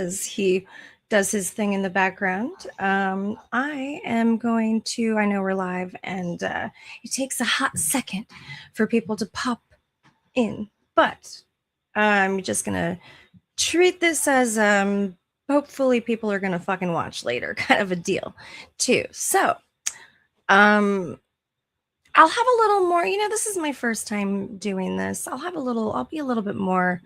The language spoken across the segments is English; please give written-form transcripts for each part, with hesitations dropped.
as he does his thing in the background. I am going to, I know we're live, and it takes a hot second for people to pop in, but I'm just going to treat this as hopefully people are going to fucking watch later kind of a deal, too. So, I'll have a little more, this is my first time doing this. I'll be a little bit more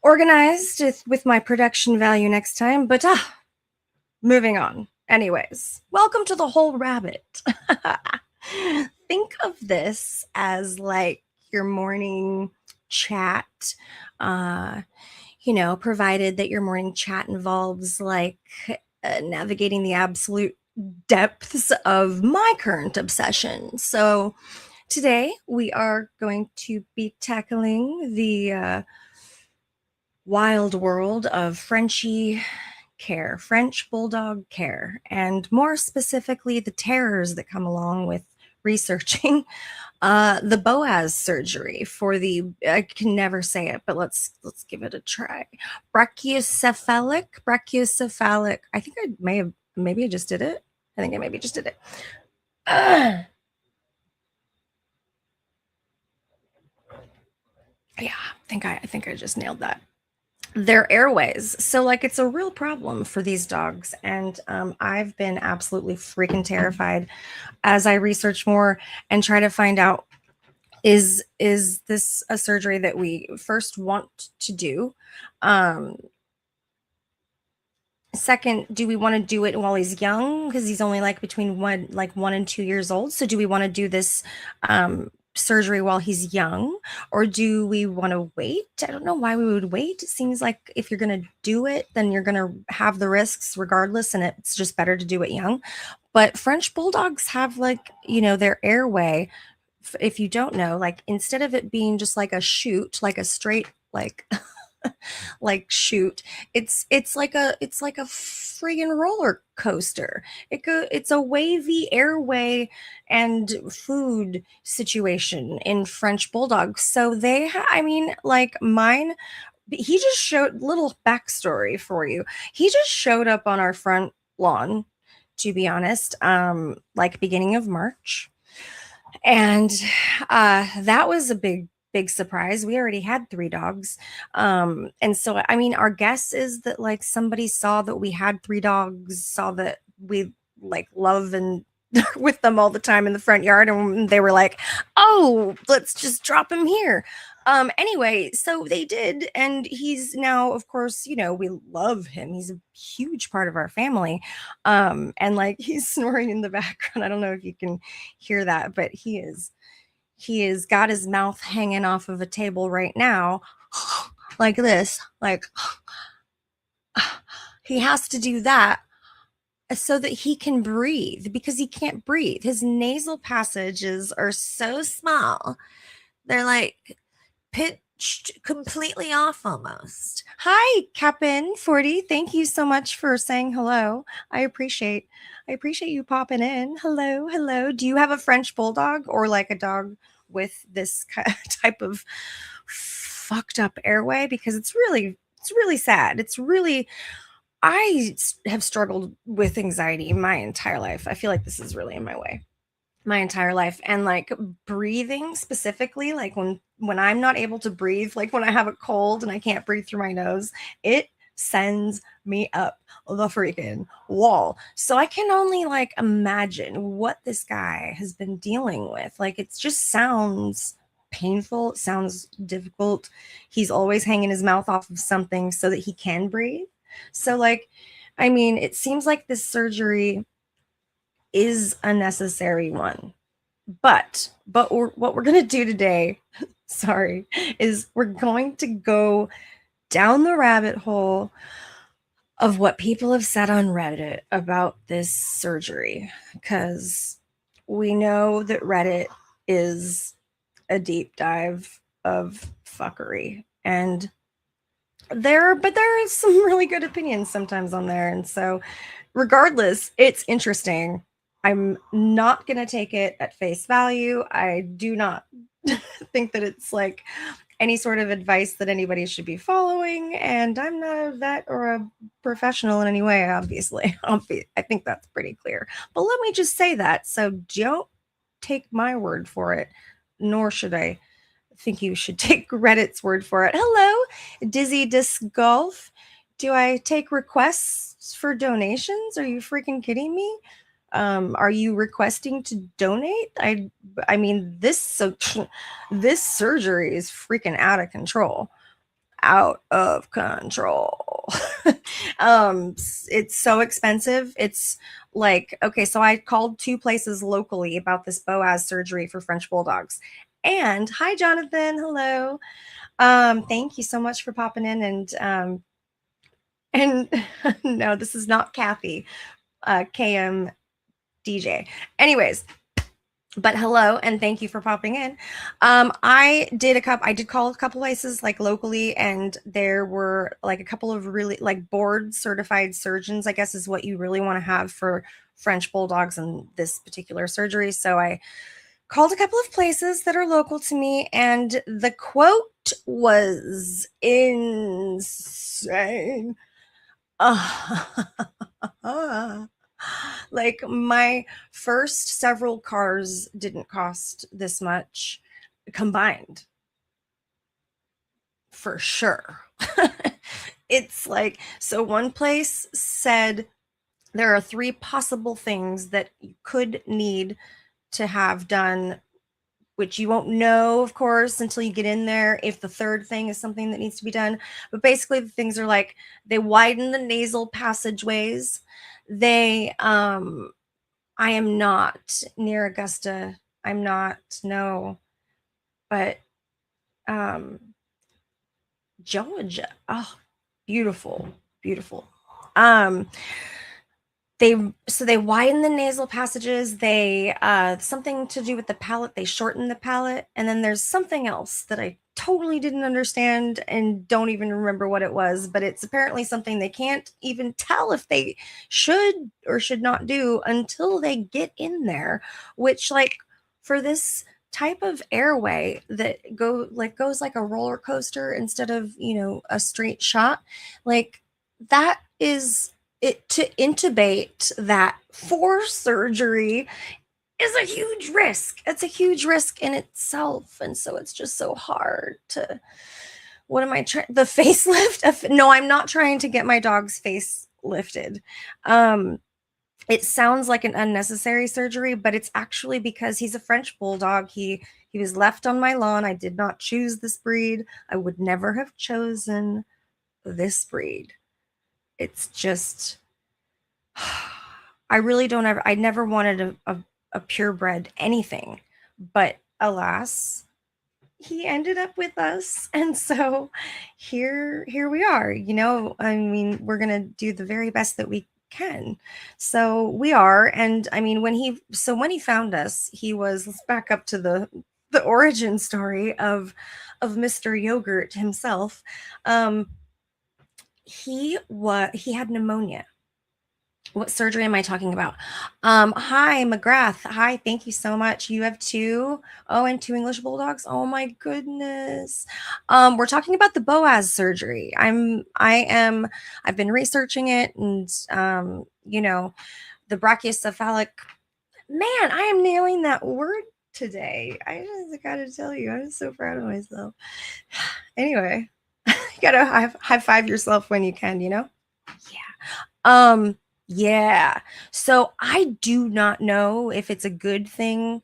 organized with my production value next time, but moving on. Anyways, welcome to the whole rabbit. Think of this as like your morning chat, provided that your morning chat involves like navigating the absolute depths of my current obsession. So today we are going to be tackling the wild world of Frenchie care, French Bulldog care, and more specifically the terrors that come along with researching the BOAS surgery for the, I can never say it, but let's give it a try. Brachiocephalic. I think maybe I just did it. I think I maybe just did it. Yeah, I think I just nailed that. Their airways. So like it's a real problem for these dogs. And I've been absolutely freaking terrified as I research more and try to find out, is this a surgery that we first want to do? Second, do we want to do it while he's young? Because he's only like between 1 and 2 years old. So do we want to do this surgery while he's young, or do we want to wait? I don't know why we would wait. It seems like if you're going to do it, then you're going to have the risks regardless, and it's just better to do it young. But French Bulldogs have their airway, if you don't know, like instead of it being just like a chute, like a straight like shoot, it's like a friggin' roller coaster. It's a wavy airway and food situation in French Bulldogs. So mine, he just showed, little backstory for you, he just showed up on our front lawn, to be honest, like beginning of March, and that was a big surprise. We already had 3 dogs. And so, our guess is that like somebody saw that we had 3 dogs, saw that we like love and with them all the time in the front yard. And they were like, oh, let's just drop him here. Anyway, so they did. And he's now, of course, we love him. He's a huge part of our family. And like he's snoring in the background. I don't know if you can hear that, but he has got his mouth hanging off of a table right now, like this, like he has to do that so that he can breathe, because he can't breathe. His nasal passages are so small. They're like pitched completely off almost. Hi, Captain 40. Thank you so much for saying hello. I appreciate you popping in. Hello. Do you have a French Bulldog or like a dog with this type of fucked up airway? Because it's really sad. I have struggled with anxiety my entire life. I feel like this is really in my way my entire life. And like breathing specifically, like when I'm not able to breathe, like when I have a cold and I can't breathe through my nose, it sends me up the freaking wall. So I can only like imagine what this guy has been dealing with. Like it just sounds painful. It sounds difficult. He's always hanging his mouth off of something so that he can breathe. So like, it seems like this surgery is a necessary one. But what we're going to do today, sorry, is we're going to go down the rabbit hole of what people have said on Reddit about this surgery, because we know that Reddit is a deep dive of fuckery, and there are some really good opinions sometimes on there. And so regardless, it's interesting. I'm not going to take it at face value. I do not think that it's like any sort of advice that anybody should be following. And I'm not a vet or a professional in any way, obviously. I think that's pretty clear. But let me just say that. So don't take my word for it, nor should I think you should take Reddit's word for it. Hello, Dizzy Disc Golf. Do I take requests for donations? Are you freaking kidding me? Are you requesting to donate? I mean, this surgery is freaking out of control. Out of control. It's so expensive. It's like, okay, so I called 2 places locally about this BOAS surgery for French Bulldogs. And hi, Jonathan. Hello. Thank you so much for popping in. And no, this is not Kathy, KM DJ. Anyways, but hello and thank you for popping in. I did call a couple places like locally, and there were like a couple of really like board certified surgeons, I guess is what you really want to have for French Bulldogs and this particular surgery. So I called a couple of places that are local to me, and the quote was insane. Like my first several cars didn't cost this much combined. For sure. It's like, so one place said there are 3 possible things that you could need to have done, which you won't know, of course, until you get in there, if the third thing is something that needs to be done. But basically the things are like, they widen the nasal passageways. They, I am not near Augusta. I'm not, no. But, Georgia. Oh, beautiful, beautiful. They widen the nasal passages. They something to do with the palate. They shorten the palate, and then there's something else that I totally didn't understand and don't even remember what it was. But it's apparently something they can't even tell if they should or should not do until they get in there. Which, like, for this type of airway that goes like a roller coaster instead of a straight shot, like that is it. To intubate that for surgery is a huge risk. It's a huge risk in itself. And so it's just so hard to, what am I trying? The facelift? No, I'm not trying to get my dog's face lifted. It sounds like an unnecessary surgery, but it's actually because he's a French Bulldog. He was left on my lawn. I did not choose this breed. I would never have chosen this breed. It's just, I really don't ever, I never wanted a purebred anything, but alas, he ended up with us. And so here we are, I mean, we're going to do the very best that we can. So we are. And I mean, when he found us, he was, let's back up to the origin story of Mr. Yogurt himself. He had pneumonia. What surgery am I talking about? Hi, McGrath. Hi, thank you so much. You have 2. Oh, and 2 English Bulldogs. Oh my goodness. We're talking about the BOAS surgery. I've been researching it, and the brachiocephalic. Man, I am nailing that word today. I just gotta tell you, I'm so proud of myself. Anyway, you gotta high five yourself when you can, Yeah. Yeah. So I do not know if it's a good thing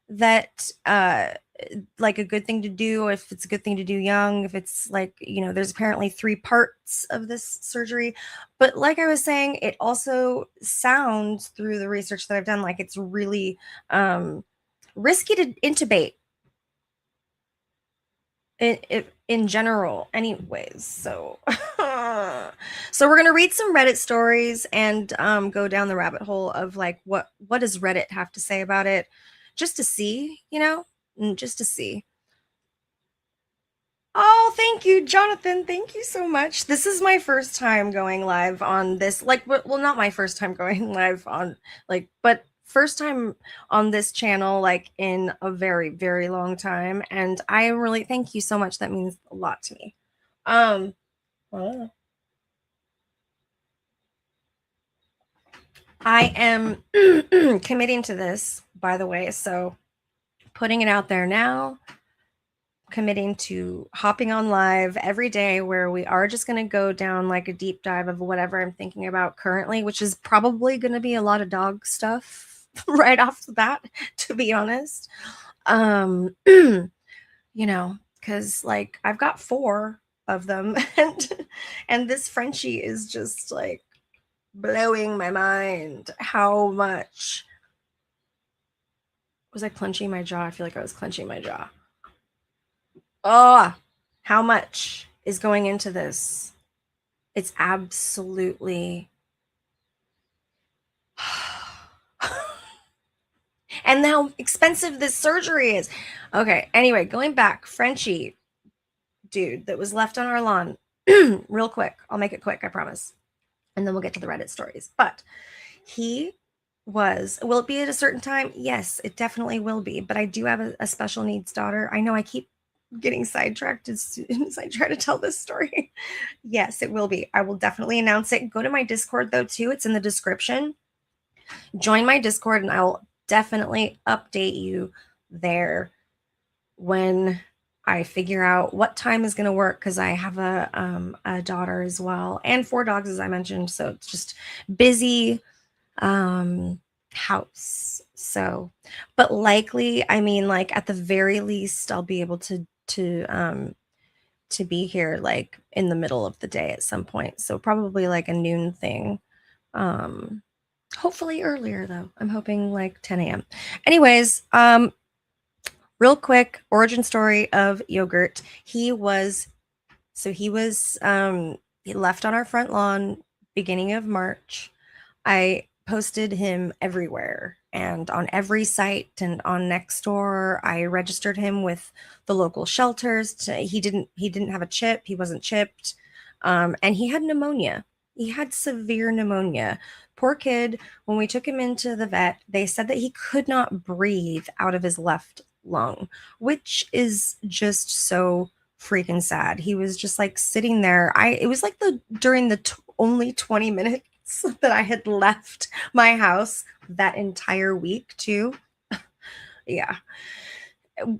that, like a good thing to do, if it's a good thing to do young, if it's like, there's apparently 3 parts of this surgery. But like I was saying, it also sounds through the research that I've done like it's really risky to intubate in general anyways. So so we're gonna read some Reddit stories and go down the rabbit hole of like what does Reddit have to say about it, just to see, just to see. Oh, thank you, Jonathan. Thank you so much. This is my first time going live on this, like, well, not my first time going live on, like, but first time on this channel, like in a very, very long time. And I really thank you so much. That means a lot to me. Well, I am committing to this, by the way. So putting it out there now, committing to hopping on live every day where we are just going to go down like a deep dive of whatever I'm thinking about currently, which is probably going to be a lot of dog stuff right off the bat, to be honest. You know, because like I've got 4 of them and this Frenchie is just like blowing my mind. How much was I clenching my jaw? I feel like I was clenching my jaw. Oh, how much is going into this? It's absolutely and how expensive this surgery is. Okay, anyway, going back, Frenchie dude that was left on our lawn. Real quick, I'll make it quick, I promise, and then we'll get to the Reddit stories. But he will it be at a certain time? Yes, it definitely will be, but I do have a special needs daughter. I know I keep getting sidetracked as soon as I try to tell this story. Yes, it will be. I will definitely announce it. Go to my Discord though too. It's in the description. Join my Discord and I'll definitely update you there when I figure out what time is going to work, because I have a daughter as well and 4 dogs, as I mentioned. So it's just busy house. So, but likely, I mean, like at the very least, I'll be able to be here like in the middle of the day at some point. So probably like a noon thing. Hopefully earlier though. I'm hoping like 10 a.m. Anyways, real quick origin story of Yogurt. He was he left on our front lawn beginning of March. I posted him everywhere and on every site and on Nextdoor. I registered him with the local shelters. He didn't have a chip. He wasn't chipped. And he had pneumonia. He had severe pneumonia. Poor kid. When we took him into the vet, they said that he could not breathe out of his left lung, which is just so freaking sad. He was just like sitting there. It was like during the only 20 minutes that I had left my house that entire week too. Yeah.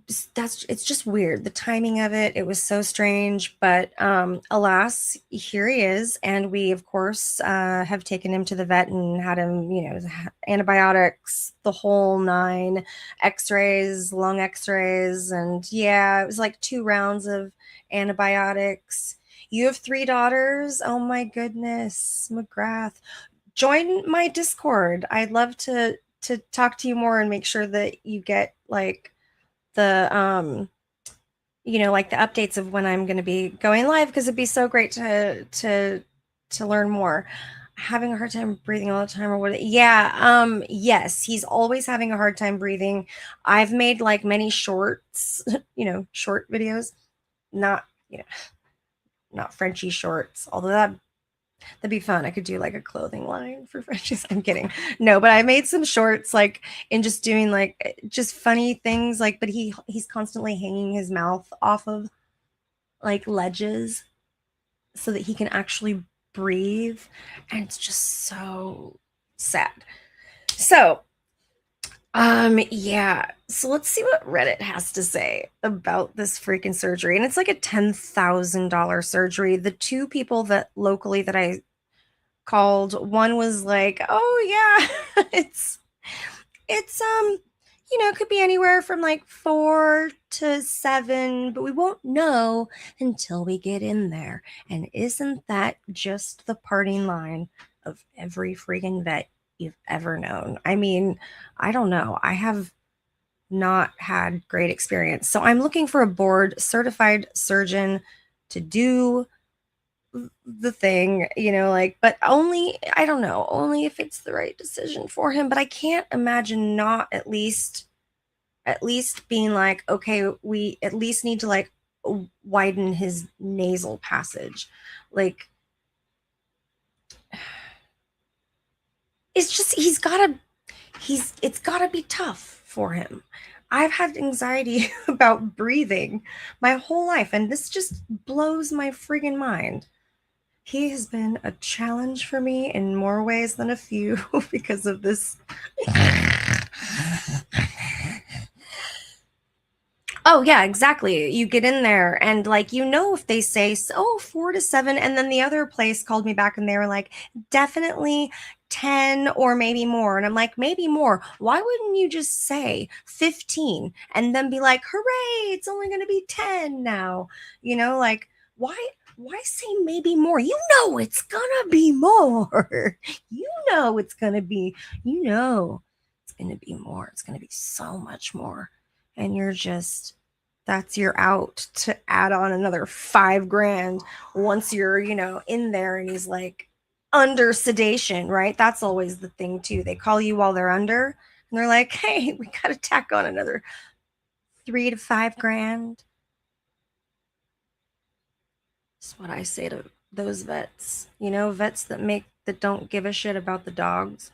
It's just weird. The timing of it was so strange, but alas, here he is. And we of course have taken him to the vet and had him, antibiotics, the whole 9, x-rays, lung x-rays. And yeah, it was like 2 rounds of antibiotics. You have 3 daughters. Oh my goodness, McGrath. Join my Discord. I'd love to talk to you more and make sure that you get like the like the updates of when I'm going to be going live, because it'd be so great to learn more. Having a hard time breathing all the time or what? Yeah. Yes, he's always having a hard time breathing. I've made like many shorts, short videos, not not Frenchie shorts, although that'd be fun. I could do like a clothing line for Frenchies. I'm kidding. No, but I made some shorts like in just doing like just funny things like, but he's constantly hanging his mouth off of like ledges so that he can actually breathe. And it's just so sad. So yeah. So let's see what Reddit has to say about this freaking surgery. And it's like a $10,000 surgery. The 2 people that locally that I called, one was like, "Oh yeah, it's it could be anywhere from like 4 to 7, but we won't know until we get in there." And isn't that just the parting line of every freaking vet you've ever known? I mean, I don't know. I have not had great experience. So I'm looking for a board certified surgeon to do the thing, but only, I don't know, only if it's the right decision for him. But I can't imagine not at least being like, okay, we at least need to like widen his nasal passage. Like, it's just, it's gotta be tough for him. I've had anxiety about breathing my whole life, and this just blows my friggin' mind. He has been a challenge for me in more ways than a few because of this. Oh, yeah, exactly. You get in there and like, if they say, oh, 4 to 7, and then the other place called me back and they were like, definitely 10 or maybe more. And I'm like, maybe more. Why wouldn't you just say 15 and then be like, hooray, it's only going to be 10 now? Like, why say maybe more? It's gonna be more. It's gonna be, it's gonna be more. It's gonna be so much more. And that's your out to add on another $5,000 once you're, in there and he's like under sedation, right? That's always the thing too. They call you while they're under and they're like, hey, we gotta tack on another $3,000 to $5,000. That's what I say to those vets. Vets that don't give a shit about the dogs.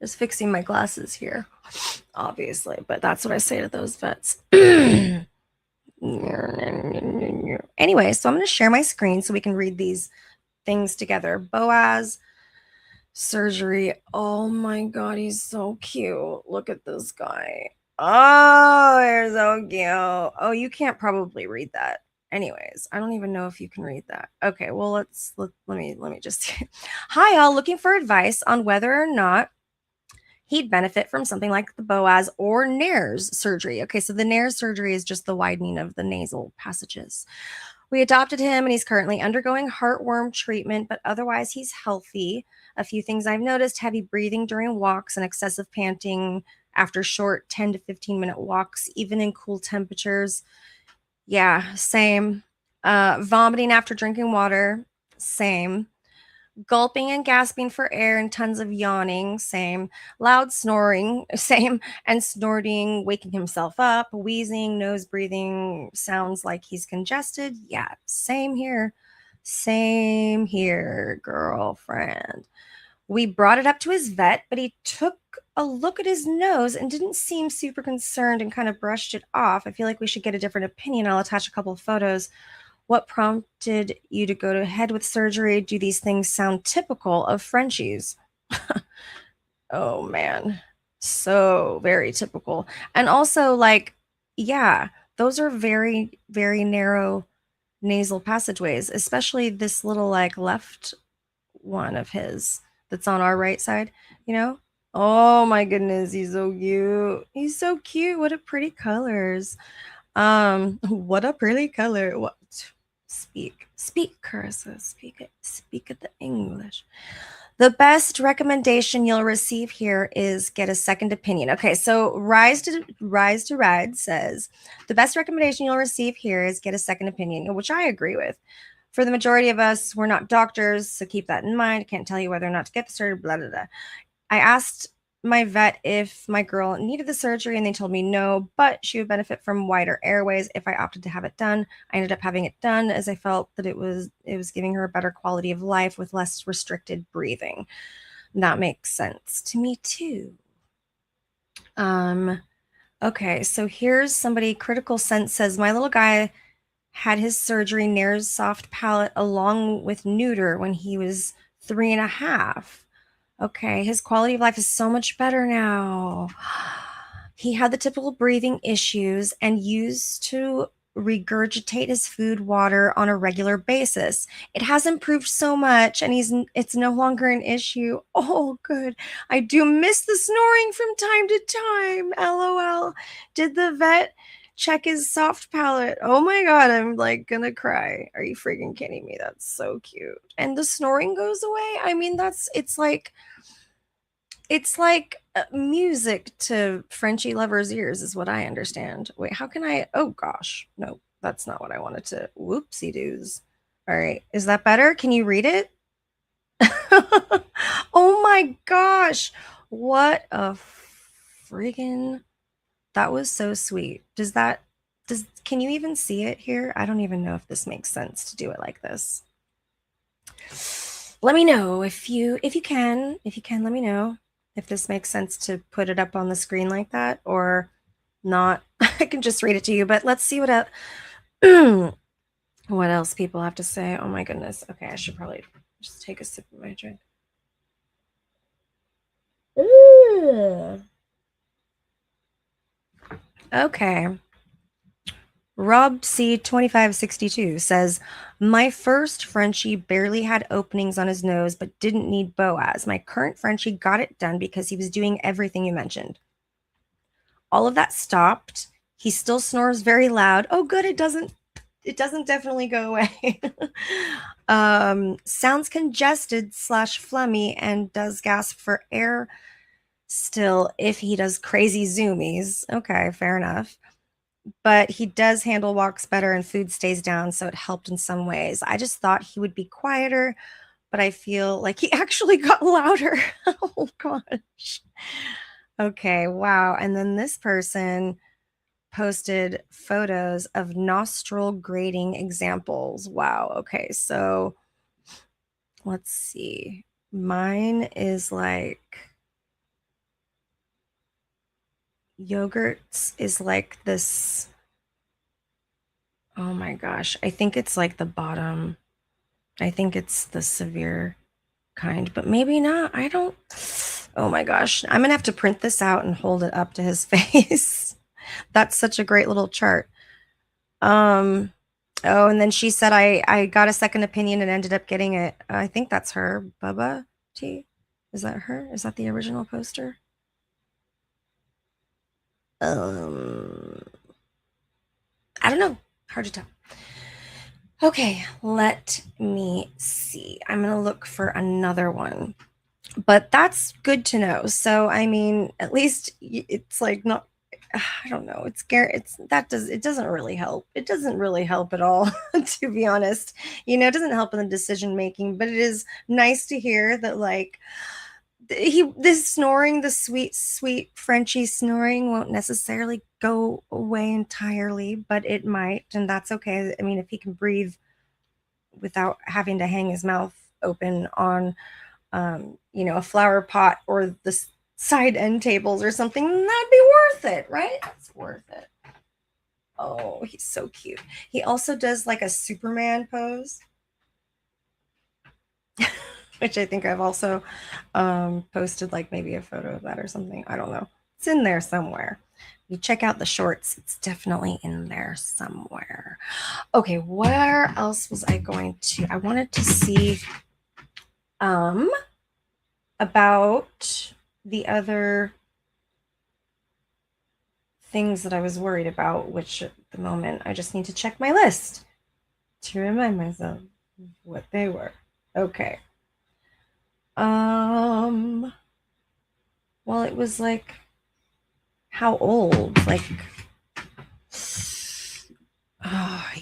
Just fixing my glasses here, obviously, but that's what I say to those vets. Anyway, so I'm going to share my screen so we can read these things together. BOAS surgery. Oh my God, he's so cute. Look at this guy. Oh, they're so cute. Oh, you can't probably read that. Anyways, I don't even know if you can read that. Okay, well, let me just. Hi, all. Looking for advice on whether or not he'd benefit from something like the BOAS or NARS surgery. Okay, so the NARS surgery is just the widening of the nasal passages. We adopted him and he's currently undergoing heartworm treatment, but otherwise he's healthy. A few things I've noticed: heavy breathing during walks and excessive panting after short 10 to 15-minute walks, even in cool temperatures. Yeah, same. Vomiting after drinking water, same. Gulping and gasping for air and tons of yawning, same. Loud snoring, same. And snorting, waking himself up, wheezing, nose breathing, sounds like he's congested. Yeah, same here. Same here, girlfriend. We brought it up to his vet, but he took a look at his nose and didn't seem super concerned and kind of brushed it off. I feel like we should get a different opinion. I'll attach a couple of photos. What prompted you to go ahead with surgery? Do these things sound typical of Frenchies? Oh man, so very typical. And also, like, yeah, those are very, very narrow nasal passageways, especially this little like left one of his that's on our right side, you know? Oh my goodness, he's so cute. He's so cute. What a pretty colors. What a pretty color. What speak, Karissa, speak the English. The best recommendation you'll receive here is get a second opinion. Okay, so Rise to Ride says the best recommendation you'll receive here is get a second opinion, which I agree with. For the majority of us, we're not doctors, so keep that in mind. I can't tell you whether or not to get the surgery, blah, blah, blah. I asked my vet if my girl needed the surgery, and they told me no, but she would benefit from wider airways if I opted to have it done. I ended up having it done as I felt that it was giving her a better quality of life with less restricted breathing. That makes sense to me too. Okay, so here's somebody. Critical Sense says my little guy had his surgery near his soft palate along with neuter when he was 3.5. Okay, his quality of life is so much better now. He had the typical breathing issues and used to regurgitate his food water on a regular basis. It has improved so much and it's no longer an issue. Oh, good. I do miss the snoring from time to time. LOL. Did the vet check his soft palate? Oh my God, I'm like gonna cry. Are you freaking kidding me? That's so cute. And the snoring goes away. I mean, it's like music to Frenchie lovers' ears, is what I understand. Wait, how can I? Oh gosh, no, that's not what I wanted to. Whoopsie doos. All right, is that better? Can you read it? Oh my gosh, what a friggin'. That was so sweet. Can you even see it here? I don't even know if this makes sense to do it like this. Let me know if you can. If you can, let me know. if this makes sense to put it up on the screen like that or not. I can just read it to you, but let's see what what else people have to say. Oh my goodness. Okay, I should probably just take a sip of my drink. Okay. Rob C2562 says, my first Frenchie barely had openings on his nose but didn't need BOAS. My current Frenchie got it done because he was doing everything you mentioned. All of that stopped. He still snores very loud. Oh, good. It doesn't definitely go away. Sounds congested / flummy and does gasp for air still if he does crazy zoomies. Okay, fair enough. But he does handle walks better and food stays down, so it helped in some ways. I just thought he would be quieter, but I feel like he actually got louder. Oh gosh. Okay, wow. And then this person posted photos of nostril grating examples. Wow. Okay, so let's see. Mine is like yogurts is like this. Oh my gosh. I think it's like the bottom. I think it's the severe kind, but maybe not. I don't. Oh my gosh. I'm going to have to print this out and hold it up to his face. That's such a great little chart. Oh, and then she said I got a second opinion and ended up getting it. I think that's her, Bubba T. Is that her? Is that the original poster? I don't know. Hard to tell. Okay, let me see. I'm gonna look for another one, but that's good to know. So, I mean, at least it's like not. I don't know. It doesn't really help. It doesn't really help at all, to be honest. It doesn't help in the decision making, but it is nice to hear that like this snoring, the sweet Frenchie snoring won't necessarily go away entirely, but it might, and that's okay. I mean, if he can breathe without having to hang his mouth open on a flower pot or the side end tables or something, that'd be worth it, right? That's worth it. Oh, he's so cute. He also does like a Superman pose, which I think I've also posted like maybe a photo of that or something. I don't know. It's in there somewhere. You check out the shorts. It's definitely in there somewhere. Okay, where else was I going to? I wanted to see about the other things that I was worried about, which at the moment I just need to check my list to remind myself what they were. Okay. Well, it was like how old? Like,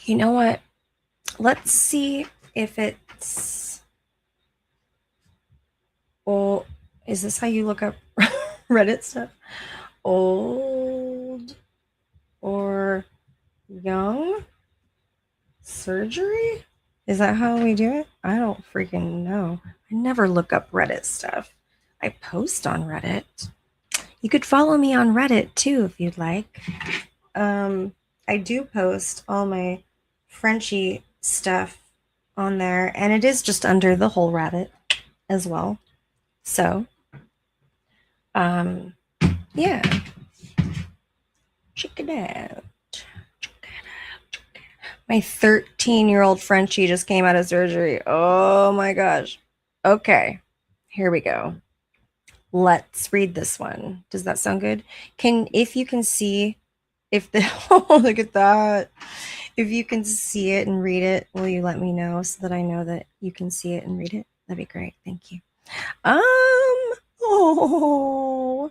you know what? Let's see if it's old. Is this how you look up Reddit stuff? Old or young surgery? Is that how we do it? I don't freaking know. I never look up Reddit stuff. I post on Reddit. You could follow me on Reddit too if you'd like. I do post all my Frenchie stuff on there, and it is just under the whole Reddit as well. So, yeah. Check it out. My 13-year-old Frenchie just came out of surgery. Oh my gosh. Okay, here we go. Let's read this one. Does that sound good? If you can see, oh, look at that. If you can see it and read it, will you let me know so that I know that you can see it and read it? That'd be great. Thank you. Oh,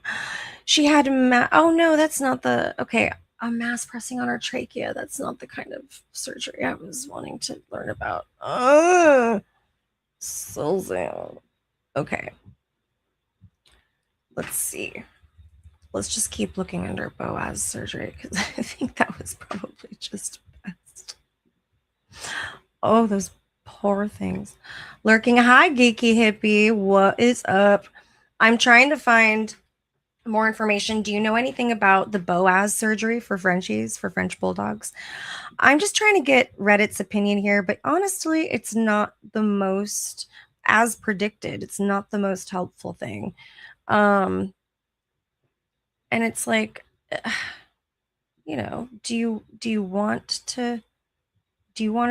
she had oh no, that's not okay. A mass pressing on her trachea. That's not the kind of surgery I was wanting to learn about. So sad. Okay. Let's see. Let's just keep looking under BOAS surgery because I think that was probably just best. Oh, those poor things. Lurking. Hi, geeky hippie. What is up? I'm trying to find more information. Do you know anything about the BOAS surgery for Frenchies, for French Bulldogs? I'm just trying to get Reddit's opinion here, but honestly, it's not the most, as predicted, it's not the most helpful thing. And it's like, do you want to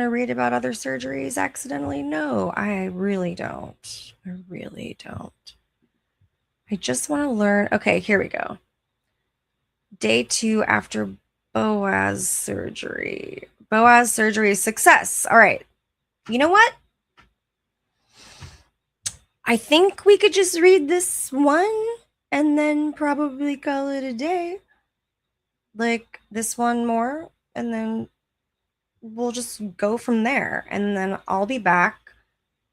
read about other surgeries accidentally? No, I really don't. I really don't. I just want to learn. Okay, here we go. Day 2 after BOAS surgery. BOAS surgery success. All right. You know what? I think we could just read this one and then probably call it a day. Like this one more, and then we'll just go from there. And then I'll be back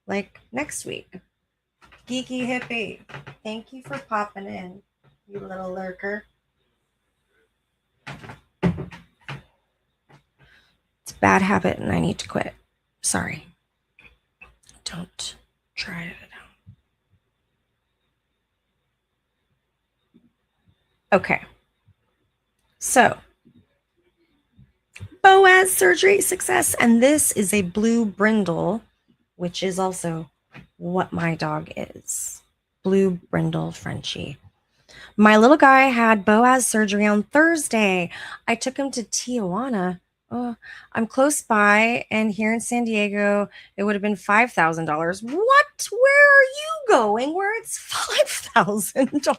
like next week. Geeky hippie, thank you for popping in, you little lurker. It's a bad habit and I need to quit. Sorry. Don't try it out. Okay. So, BOAS surgery success. And this is a blue brindle, which is also what my dog is. Blue brindle Frenchie. My little guy had BOAS surgery on Thursday. I took him to Tijuana. Oh, I'm close by, and here in San Diego, it would have been $5,000. What? Where are you going where it's $5,000?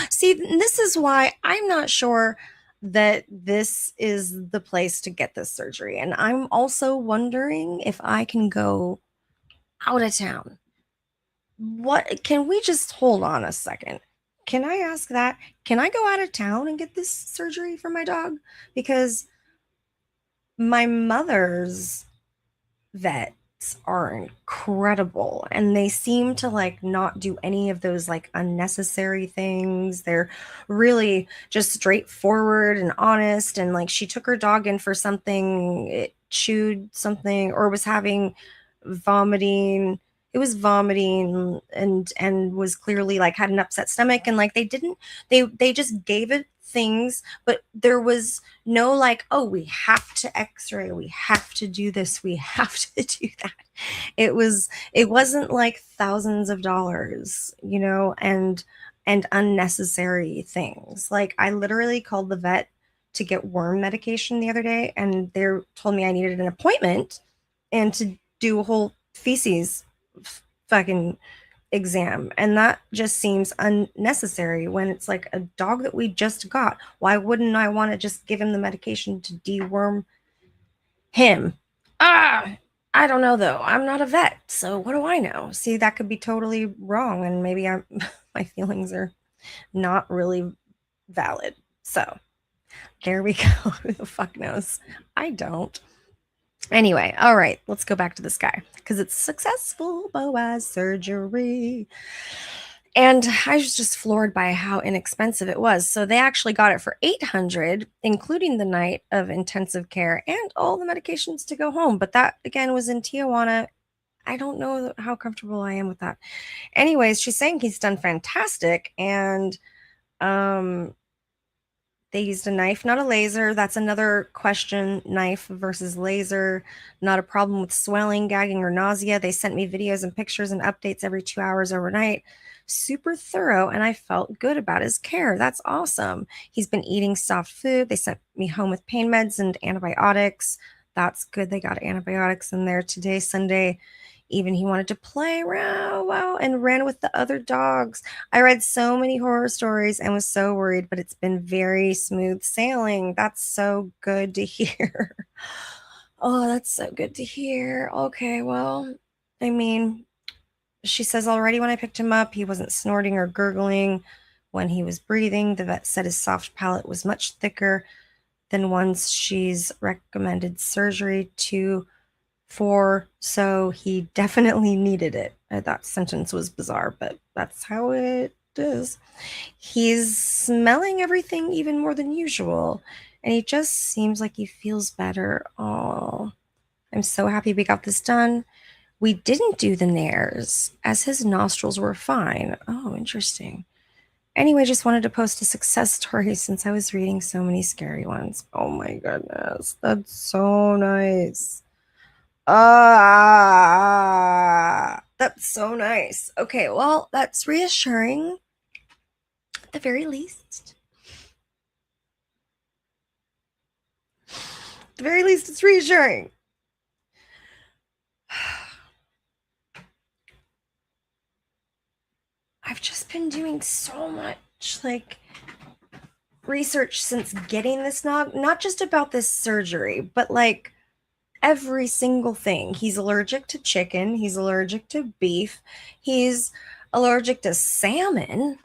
See, this is why I'm not sure that this is the place to get this surgery. And I'm also wondering if I can go out of town. What can we just hold on a second? Can I ask that? Can I go out of town and get this surgery for my dog? Because my mother's vets are incredible and they seem to like not do any of those like unnecessary things. They're really just straightforward and honest. And like she took her dog in for something, it chewed something or was having vomiting. It was vomiting and was clearly like had an upset stomach, and like they just gave it things, but there was no like, oh, we have to x-ray, we have to do this, we have to do that. It wasn't like thousands of dollars, and unnecessary things. Like I literally called the vet to get worm medication the other day, and they told me I needed an appointment and to do a whole feces fucking exam, and that just seems unnecessary when it's like a dog that we just got. Why wouldn't I want to just give him the medication to deworm him? I don't know though, I'm not a vet, so what do I know? See, that could be totally wrong, and maybe I'm my feelings are not really valid. So there we go. Who the fuck knows? I don't. Anyway, all right, let's go back to this guy because it's successful BOAS surgery. And I was just floored by how inexpensive it was. So they actually got it for $800, including the night of intensive care and all the medications to go home. But that again was in Tijuana. I don't know how comfortable I am with that. Anyways, she's saying he's done fantastic, and they used a knife, not a laser. That's another question. Knife versus laser. Not a problem with swelling, gagging, or nausea. They sent me videos and pictures and updates every 2 hours overnight. Super thorough, and I felt good about his care. That's awesome. He's been eating soft food. They sent me home with pain meds and antibiotics. That's good. They got antibiotics in there today, Sunday. Even he wanted to play around, wow, and ran with the other dogs. I read so many horror stories and was so worried, but it's been very smooth sailing. That's so good to hear. Oh, that's so good to hear. Okay, well, I mean, she says already when I picked him up, he wasn't snorting or gurgling when he was breathing. The vet said his soft palate was much thicker than ones she's recommended surgery for, so he definitely needed it. That sentence was bizarre, but that's how it is. He's smelling everything even more than usual, and he just seems like he feels better. Oh, I'm so happy we got this done. We didn't do the nares as his nostrils were fine. Oh, interesting. Anyway, just wanted to post a success story since I was reading so many scary ones. Oh my goodness. That's so nice. That's so nice. Okay, well, that's reassuring at the very least. At the very least, it's reassuring. I've just been doing so much like research since getting this nog, not just about this surgery, but like every single thing. He's allergic to chicken, he's allergic to beef, he's allergic to salmon.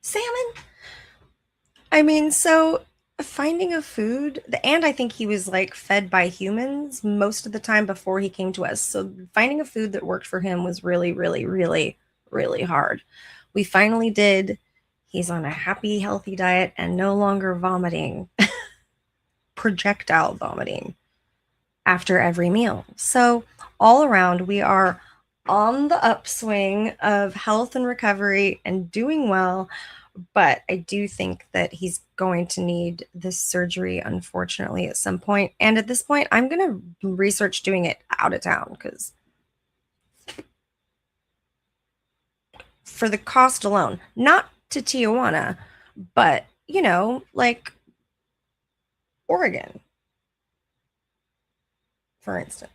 Salmon? I mean, so finding a food, and I think he was like fed by humans most of the time before he came to us. So finding a food that worked for him was really, really, really, really hard. We finally did. He's on a happy, healthy diet and no longer vomiting, projectile vomiting after every meal. So all around, we are on the upswing of health and recovery and doing well. But I do think that he's going to need this surgery, unfortunately, at some point. And at this point, I'm going to research doing it out of town because for the cost alone, not to Tijuana, but, like Oregon, for instance.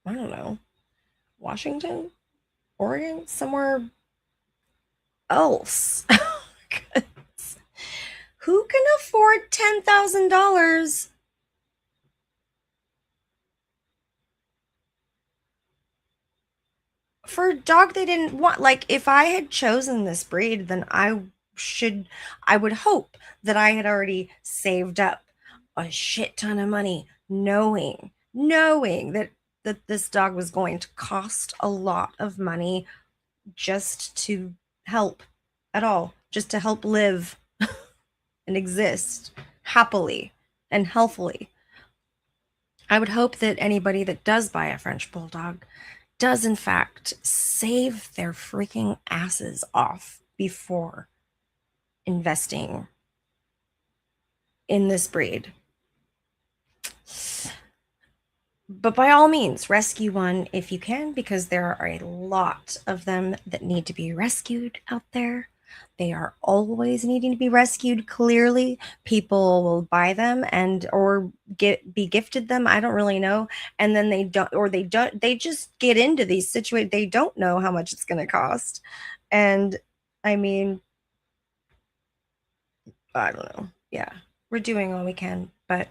I don't know. Washington, Oregon, somewhere else. Who can afford $10,000 for a dog they didn't want? Like, if I had chosen this breed, then I would hope that I had already saved up a shit ton of money, knowing that this dog was going to cost a lot of money just to help at all, just to help live and exist happily and healthily. I would hope that anybody that does buy a French Bulldog does, in fact, save their freaking asses off before investing in this breed. But by all means, rescue one if you can, because there are a lot of them that need to be rescued out there. They are always needing to be rescued. Clearly, people will buy them or be gifted them. I don't really know. And then they just get into these situations. They don't know how much it's going to cost. And I mean, I don't know. Yeah, we're doing all we can, but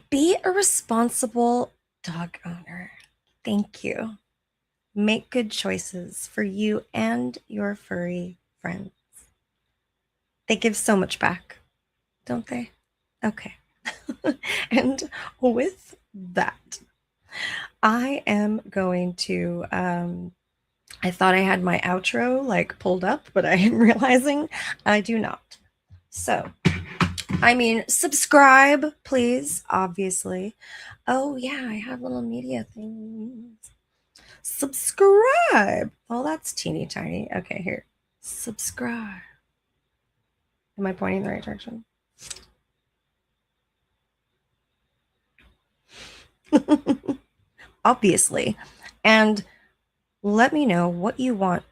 be a responsible dog owner. Thank you. Make good choices for you and your furry friends. They give so much back, don't they? Okay. And with that, I am going to I thought I had my outro like pulled up, but I am realizing I do not. So, I mean, subscribe, please, obviously. Oh, yeah, I have little media things. Subscribe. Oh, that's teeny tiny. Okay, here. Subscribe. Am I pointing in the right direction? Obviously. And let me know what you want.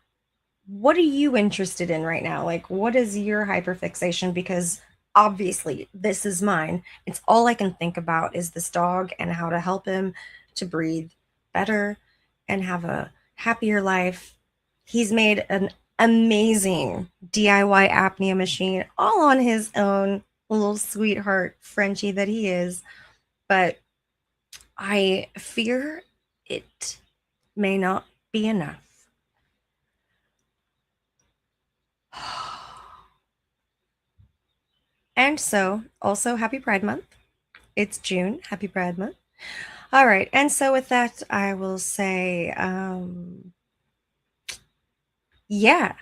What are you interested in right now? Like, what is your hyperfixation? Because obviously, this is mine. It's all I can think about is this dog and how to help him to breathe better and have a happier life. He's made an amazing DIY apnea machine all on his own, little sweetheart Frenchie that he is. But I fear it may not be enough. And so, also, happy Pride Month. It's June. Happy Pride Month. All right. And so, with that, I will say, yeah,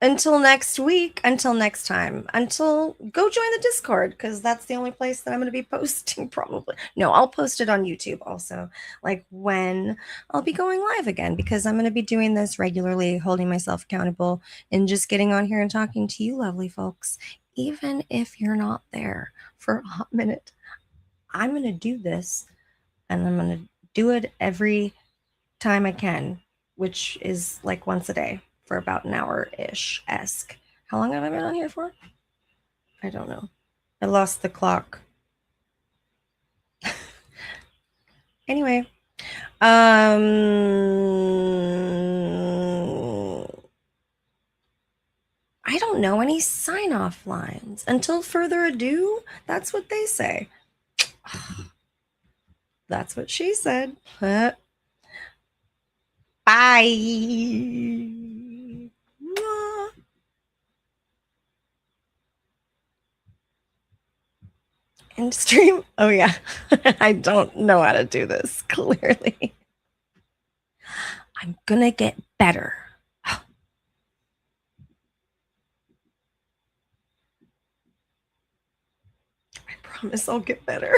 until next week, until next time, until go join the Discord, because that's the only place that I'm going to be posting probably. No, I'll post it on YouTube also, like when I'll be going live again, because I'm going to be doing this regularly, holding myself accountable and just getting on here and talking to you lovely folks. Even if you're not there for a hot minute, I'm going to do this, and I'm going to do it every time I can, which is like once a day for about an hour-ish esque. How long have I been on here for? I don't know. I lost the clock. Anyway, I don't know any sign-off lines. Until further ado, that's what they say. That's what she said. Bye. End stream. Oh yeah. I don't know how to do this, clearly. I'm gonna get better. I promise I'll get better.